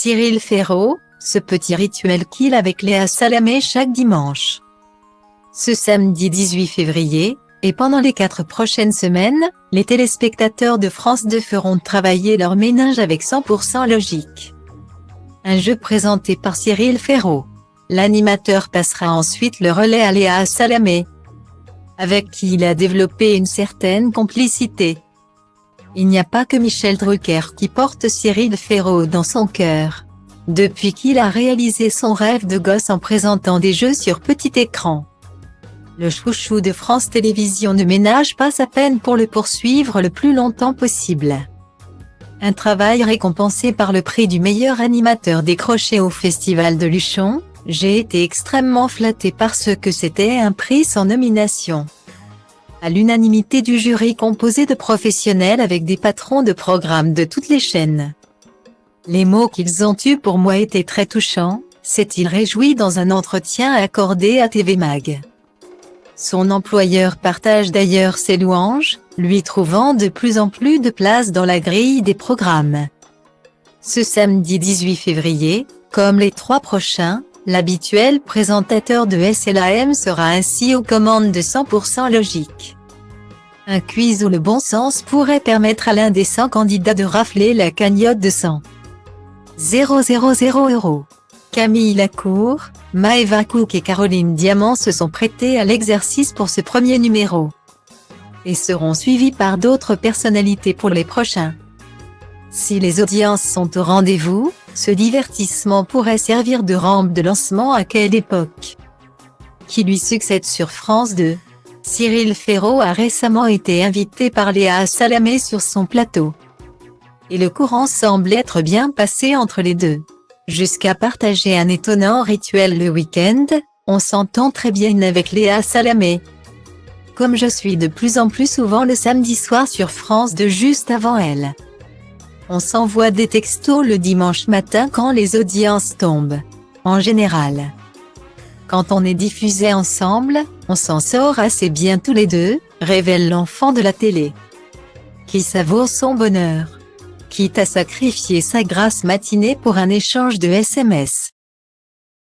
Cyril Ferraud, ce petit rituel qu'il avec Léa Salamé chaque dimanche. Ce samedi 18 février, et pendant les 4 prochaines semaines, les téléspectateurs de France 2 feront travailler leur méninge avec 100% logique. Un jeu présenté par Cyril Ferraud. L'animateur passera ensuite le relais à Léa Salamé, avec qui il a développé une certaine complicité. Il n'y a pas que Michel Drucker qui porte Cyril Ferraud dans son cœur. Depuis qu'il a réalisé son rêve de gosse en présentant des jeux sur petit écran. Le chouchou de France Télévisions ne ménage pas sa peine pour le poursuivre le plus longtemps possible. Un travail récompensé par le prix du meilleur animateur décroché au Festival de Luchon. J'ai été extrêmement flatté parce que c'était un prix sans nomination. À l'unanimité du jury composé de professionnels avec des patrons de programmes de toutes les chaînes. Les mots qu'ils ont eus pour moi étaient très touchants, s'est-il réjoui dans un entretien accordé à TV Mag. Son employeur partage d'ailleurs ses louanges, lui trouvant de plus en plus de place dans la grille des programmes. Ce samedi 18 février, comme les 3 prochains, l'habituel présentateur de SLAM sera ainsi aux commandes de 100% logique. Un quiz où le bon sens pourrait permettre à l'un des 100 candidats de rafler la cagnotte de 100 000 €. Camille Lacour, Maëva Cook et Caroline Diamant se sont prêtées à l'exercice pour ce premier numéro. Et seront suivies par d'autres personnalités pour les prochains. Si les audiences sont au rendez-vous, ce divertissement pourrait servir de rampe de lancement à Quelle époque, qui lui succède sur France 2. Cyril Ferraud a récemment été invité par Léa Salamé sur son plateau. Et le courant semble être bien passé entre les deux. Jusqu'à partager un étonnant rituel le week-end, on s'entend très bien avec Léa Salamé. Comme je suis de plus en plus souvent le samedi soir sur France 2 juste avant elle. On s'envoie des textos le dimanche matin quand les audiences tombent. En général. Quand on est diffusé ensemble, on s'en sort assez bien tous les deux, révèle l'enfant de la télé. Qui savoure son bonheur. Quitte à sacrifier sa grasse matinée pour un échange de SMS.